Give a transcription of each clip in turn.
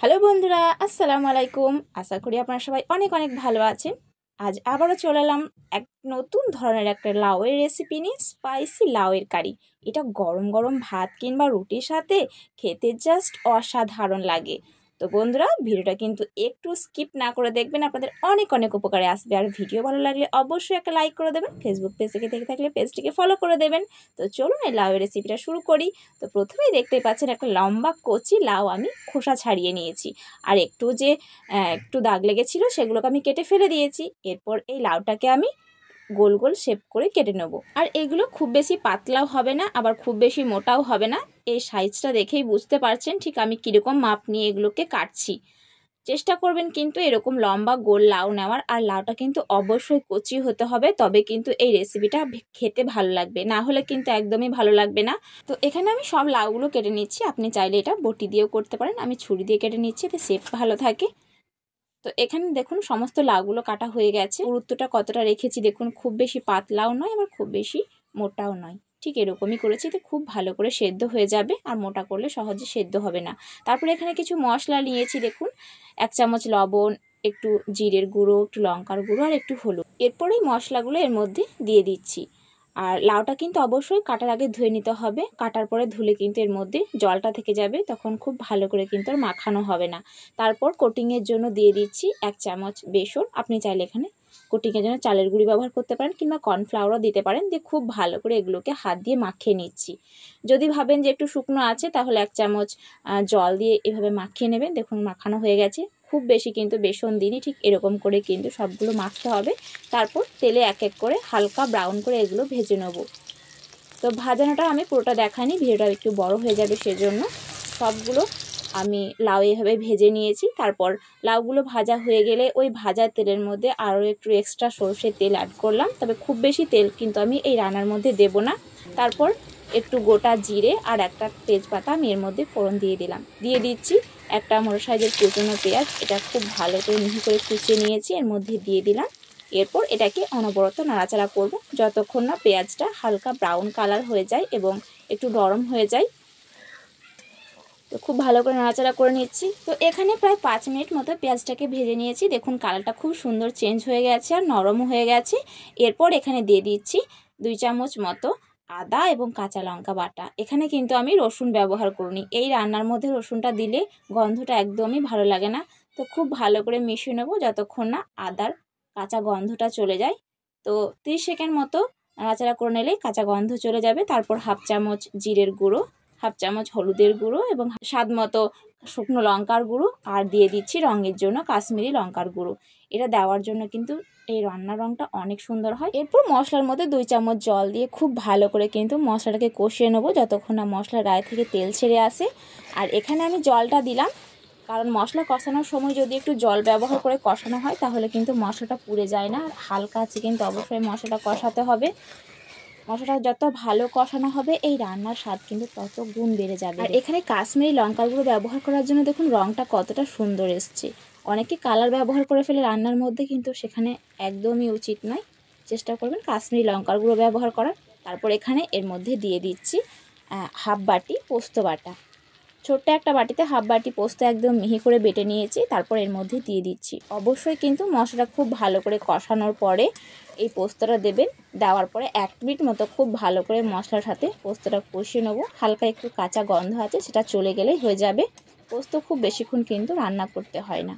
Hello বন্ধুরা, আসসালামু আলাইকুম। আশা করি আপনারা সবাই অনেক অনেক ভালো আছেন। আজ আবারও চলে এলাম এক নতুন ধরনের একটা লাউয়ের রেসিপি নিয়ে, স্পাইসি লাউয়ের কারি। এটা গরম গরম ভাত কিংবা রুটির সাথে খেতে জাস্ট অসাধারণ লাগে। তো বন্ধুরা, ভিডিওটা কিন্তু একটু স্কিপ না করে দেখবেন, আপনাদের অনেক অনেক উপকারে আসবে। আর ভিডিও ভালো লাগলে অবশ্যই একটা লাইক করে দেবেন। ফেসবুক পেজ থেকে দেখে থাকলে পেজটিকে ফলো করে দেবেন। তো চলুন এই লাউয়ের রেসিপিটা শুরু করি। তো প্রথমেই দেখতেই পাচ্ছেন একটা লম্বা কচি লাউ আমি খোসা ছাড়িয়ে নিয়েছি। আর একটু দাগ লেগেছিল, সেগুলোকে আমি কেটে ফেলে দিয়েছি। এরপর এই লাউটাকে আমি গোল গোল শেপ করে কেটে নেব। আর এগুলো খুব বেশি পাতলাও হবে না, আবার খুব বেশি মোটাও হবে না। এই সাইজটা দেখেই বুঝতে পারছেন ঠিক আমি কীরকম মাপ নিয়ে এগুলোকে কাটছি। চেষ্টা করবেন কিন্তু এরকম লম্বা গোল লাউ নেওয়ার। আর লাউটা কিন্তু অবশ্যই কচি হতে হবে, তবে কিন্তু এই রেসিপিটা খেতে ভালো লাগবে, না হলে কিন্তু একদমই ভালো লাগবে না। তো এখানে আমি সব লাউগুলো কেটে নিচ্ছি। আপনি চাইলে এটা বটি দিয়েও করতে পারেন, আমি ছুরি দিয়ে কেটে নিচ্ছি, এতে শেপ ভালো থাকে। তো এখানে দেখুন সমস্ত লাউগুলো কাটা হয়ে গেছে। পুরুত্বটা কতটা রেখেছি দেখুন, খুব বেশি পাতলাও নয় আবার খুব বেশি মোটাও নয়, ঠিক এরকমই করেছি। তো খুব ভালো করে সেদ্ধ হয়ে যাবে, আর মোটা করলে সহজে সেদ্ধ হবে না। তারপরে এখানে কিছু মশলা নিয়েছি দেখুন, 1 চামচ লবণ, একটু জিরের গুঁড়ো, একটু লঙ্কার গুঁড়ো আর একটু হলুদ। এরপরেই মশলাগুলো এর মধ্যে দিয়ে দিচ্ছি। আর লাউটা কিন্তু অবশ্যই কাটার আগে ধুয়ে নিতে হবে, কাটার পরে ধুলে কিন্তু এর মধ্যে জলটা থেকে যাবে, তখন খুব ভালো করে কিন্তু আর মাখানো হবে না। তারপর কোটিংয়ের জন্য দিয়ে দিচ্ছি 1 চামচ বেসন। আপনি চাইলে এখানে কোটিংয়ের জন্য চালের গুঁড়ি ব্যবহার করতে পারেন কিংবা কর্নফ্লাওয়ারও দিতে পারেন। দিয়ে খুব ভালো করে এগুলোকে হাত দিয়ে মাখিয়ে নিচ্ছি। যদি ভাবেন যে একটু শুকনো আছে, তাহলে 1 চামচ জল দিয়ে এভাবে মাখিয়ে নেবেন। দেখুন মাখানো হয়ে গেছে। খুব বেশি কিন্তু বেসন দিনই, ঠিক এরকম করে কিন্তু সবগুলো মাখতে হবে। তারপর তেলে এক এক করে হালকা ব্রাউন করে এগুলো ভেজে নেব। তো ভাজানোটা আমি পুরোটা দেখাইনি, ভিডিওটা একটু বড় হয়ে যাবে, সেজন্য সবগুলো আমি লাউ এভাবে ভেজে নিয়েছি। তারপর লাউগুলো ভাজা হয়ে গেলে ওই ভাজা তেলের মধ্যে আরও একটু এক্সট্রা সরষের তেল অ্যাড করলাম, তবে খুব বেশি তেল কিন্তু আমি এই রান্নার মধ্যে দেব না। তারপর একটু গোটা জিরে আর একটা তেজপাতা আমি এর মধ্যে ফোড়ন দিয়ে দিলাম। দিয়ে দিচ্ছি একটা বড় সাইজের কুচনো পেঁয়াজ, এটা খুব ভালো করে মিহি করে কুচিয়ে নিয়েছি, এর মধ্যে দিয়ে দিলাম। এরপর এটাকে অনবরত নাড়াচাড়া করব যতক্ষণ না পেঁয়াজটা হালকা ব্রাউন কালার হয়ে যায় এবং একটু নরম হয়ে যায়। তো খুব ভালো করে নাড়াচাড়া করে নিচ্ছি। তো এখানে প্রায় 5 মিনিট মতো পেঁয়াজটাকে ভেজে নিয়েছি। দেখুন কালারটা খুব সুন্দর চেঞ্জ হয়ে গেছে আর নরমও হয়ে গেছে। এরপর এখানে দিয়ে দিচ্ছি 2 চামচ মতো আদা এবং কাঁচা লঙ্কা বাটা। এখানে কিন্তু আমি রসুন ব্যবহার করিনি, এই রান্নার মধ্যে রসুনটা দিলে গন্ধটা একদমই ভালো লাগে না। তো খুব ভালো করে মিশিয়ে নেবো যতক্ষণ না আদার কাঁচা গন্ধটা চলে যায়। তো 30 সেকেন্ড মতো নাড়াচাড়া করে নিলেই কাঁচা গন্ধ চলে যাবে। তারপর 1/2 চামচ জিরের গুঁড়ো, 1/2 চামচ হলুদের গুঁড়ো এবং স্বাদ মতো শুকনো লঙ্কার গুঁড়ো, আর দিয়ে দিচ্ছি রঙের জন্য কাশ্মীরি লঙ্কার গুঁড়ো। এটা দেওয়ার জন্য কিন্তু এই রান্নার রঙটা অনেক সুন্দর হয়। এরপর মশলার মধ্যে 2 চামচ জল দিয়ে খুব ভালো করে কিন্তু মশলাটাকে কষিয়ে নেবো যতক্ষণ না মশলার গায়ে থেকে তেল ছেড়ে আসে। আর এখানে আমি জলটা দিলাম, কারণ মশলা কষানোর সময় যদি একটু জল ব্যবহার করে কষানো হয় তাহলে কিন্তু মশলাটা পুড়ে যায় না। আর হালকা আছে কিন্তু অবশ্যই মশলাটা কষাতে হবে। মশলাটা যত ভালো কষানো হবে এই রান্নার স্বাদ কিন্তু তত গুণ বেড়ে যাবে। আর এখানে কাশ্মীরি লঙ্কার গুঁড়ো ব্যবহার করার জন্য দেখুন রঙটা কতটা সুন্দর এসছে। অনেকে কালার ব্যবহার করে ফেলে রান্নার মধ্যে, কিন্তু সেখানে একদমই উচিত নয়। চেষ্টা করবেন কাশ্মীরি লঙ্কার গুঁড়ো ব্যবহার করার। তারপর এখানে এর মধ্যে দিয়ে দিচ্ছি 1/2 বাটি পোস্ত বাটা। ছোট্ট একটা বাটিতে 1/2 বাটি পোস্ত একদম মিহি করে বেটে নিয়েছি, তারপর এর মধ্যে দিয়ে দিচ্ছি। অবশ্যই কিন্তু মশলাটা খুব ভালো করে কষানোর পরে এই পোস্তটা দেবেন। দেওয়ার পরে 1 মিনিট মতো খুব ভালো করে মশলার সাথে পোস্তটা কষিয়ে নেবো। হালকা একটু কাঁচা গন্ধ আছে, সেটা চলে গেলেই হয়ে যাবে। পোস্ত খুব বেশিক্ষণ কিন্তু রান্না করতে হয় না।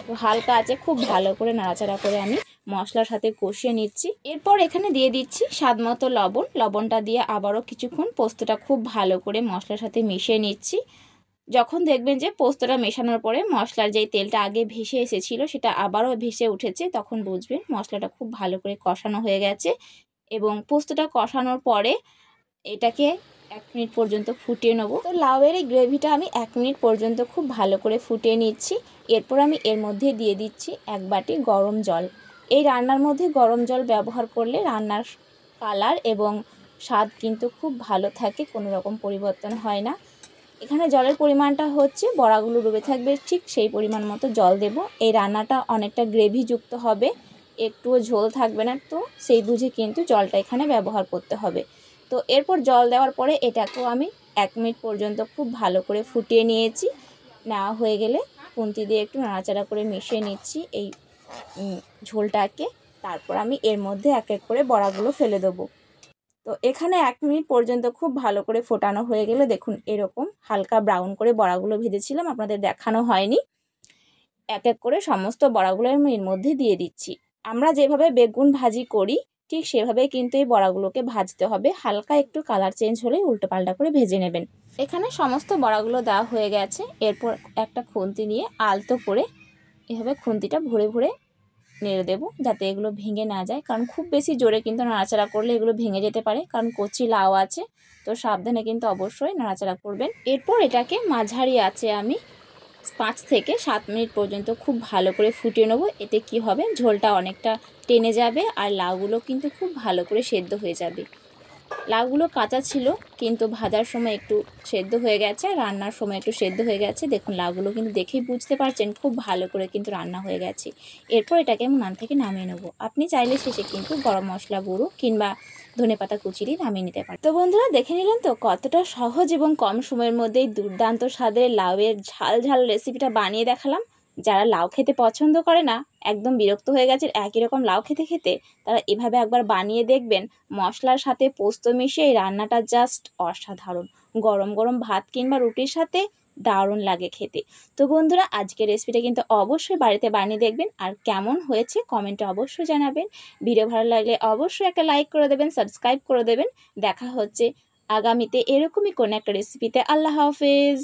তো হালকা আছে খুব ভালো করে নাড়াচাড়া করে আমি মশলার সাথে কষিয়ে নিচ্ছি। এরপর এখানে দিয়ে দিচ্ছি স্বাদ মতো লবণ। লবণটা দিয়ে আবারও কিছুক্ষণ পোস্তটা খুব ভালো করে মশলার সাথে মিশিয়ে নিচ্ছি। যখন দেখবেন যে পোস্তটা মেশানোর পরে মশলার যেই তেলটা আগে ভেসে এসেছিলো সেটা আবারও ভেসে উঠেছে, তখন বুঝবেন মশলাটা খুব ভালো করে কষানো হয়ে গেছে। এবং পোস্তটা কষানোর পরে এটাকে 1 মিনিট পর্যন্ত ফুটিয়ে নেব। তো লাউয়ের এই গ্রেভিটা আমি 1 মিনিট পর্যন্ত খুব ভালো করে ফুটিয়ে নিচ্ছি। এরপর আমি এর মধ্যে দিয়ে দিচ্ছি 1 বাটি গরম জল। এই রান্নার মধ্যে গরম জল ব্যবহার করলে রান্নার কালার এবং স্বাদ কিন্তু খুব ভালো থাকে, কোনো রকম পরিবর্তন হয় না। এখানে জলের পরিমাণটা হচ্ছে বড়াগুলো ডুবে থাকবে ঠিক সেই পরিমাণ মতো জল দেব। এই রান্নাটা অনেকটা গ্রেভিযুক্ত হবে, একটুও ঝোল থাকবে না, তো সেই বুঝে কিন্তু জলটা এখানে ব্যবহার করতে হবে। তো এরপর জল দেওয়ার পরে এটাকেও আমি 1 মিনিট পর্যন্ত খুব ভালো করে ফুটিয়ে নিয়েছি। নেওয়া হয়ে গেলে খুন্তি দিয়ে একটু নাড়াচাড়া করে মিশিয়ে নিচ্ছি এই ঝোলটাকে। তারপর আমি এর মধ্যে এক এক করে বড়াগুলো ফেলে দেবো। তো এখানে 1 মিনিট পর্যন্ত খুব ভালো করে ফোটানো হয়ে গেলে দেখুন এরকম হালকা ব্রাউন করে বড়াগুলো ভেজেছিলাম, আপনাদের দেখানো হয়নি। এক এক করে সমস্ত বড়াগুলো আমি এর মধ্যে দিয়ে দিচ্ছি। আমরা যেভাবে বেগুন ভাজি করি ঠিক সেভাবে কিন্তু এই বড়াগুলোকে ভাজতে হবে। হালকা একটু কালার চেঞ্জ হলেই উল্টো পাল্টা করে ভেজে নেবেন। এখানে সমস্ত বড়াগুলো দেওয়া হয়ে গেছে। এরপর একটা খুন্তি নিয়ে আলতো করে এভাবে খুন্তিটা ভরে ভরে নেড়ে দেবো যাতে এগুলো ভেঙে না যায়, কারণ খুব বেশি জোরে কিন্তু নাড়াচাড়া করলে এগুলো ভেঙে যেতে পারে, কারণ কচি লাউ আছে, তো সাবধানে কিন্তু অবশ্যই নাড়াচাড়া করবেন। এরপর এটাকে মাঝারি আঁচে আমি 5 থেকে 7 মিনিট পর্যন্ত খুব ভালো করে ফুটিয়ে নেবো। এতে কি হবে, ঝোলটা অনেকটা টেনে যাবে আর লাউগুলো কিন্তু খুব ভালো করে সেদ্ধ হয়ে যাবে। লাউগুলো কাঁচা ছিল কিন্তু ভাজার সময় একটু সেদ্ধ হয়ে গেছে আর রান্নার সময় একটু সেদ্ধ হয়ে গেছে। দেখুন লাউগুলো কিন্তু দেখেই বুঝতে পারছেন খুব ভালো করে কিন্তু রান্না হয়ে গেছে। এরপর এটাকে আমি উনান থেকে নামিয়ে নেবো। আপনি চাইলে শেষে কিন্তু গরম মশলা গুঁড়ো কিংবা ধনেপাতা কুচি দিয়ে নামিয়ে নিতে পারেন। তো বন্ধুরা দেখে নিলেন তো কতটা সহজ এবং কম সময়ের মধ্যেই দুর্দান্ত স্বাদের লাউয়ের ঝাল ঝাল রেসিপিটা বানিয়ে দেখালাম। যারা লাউ খেতে পছন্দ করে না, একদম বিরক্ত হয়ে গেছে একই রকম লাউ খেতে খেতে, তারা এভাবে একবার বানিয়ে দেখবেন। মশলার সাথে পোস্ত মিশিয়ে এই রান্নাটা জাস্ট অসাধারণ। গরম গরম ভাত কিংবা রুটির সাথে দারুণ লাগে খেতে। তো বন্ধুরা আজকের রেসিপিটা কিন্তু অবশ্যই বাড়িতে বানিয়ে দেখবেন আর কেমন হয়েছে কমেন্টে অবশ্যই জানাবেন। ভিডিও ভালো লাগলে অবশ্যই একটা লাইক করে দেবেন, সাবস্ক্রাইব করে দেবেন। দেখা হচ্ছে আগামীতে এরকমই কোনো একটা রেসিপিতে। আল্লাহ হাফেজ।